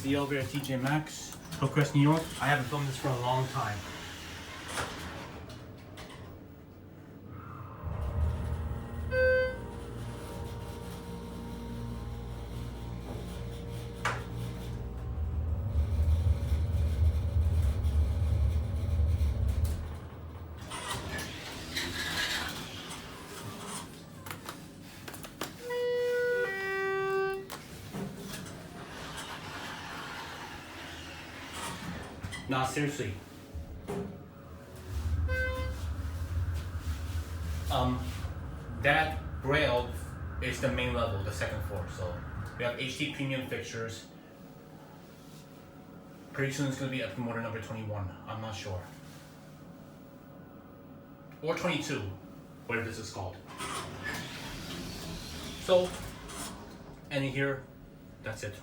the elevator at TJ Maxx, Hillcrest, New York. I haven't filmed this for a long time. Nah, seriously. That braille is the main level, the second floor. So we have HT premium fixtures. Pretty soon it's gonna be up to model number 21. I'm not sure. Or 22, whatever this is called. So, and here, that's it.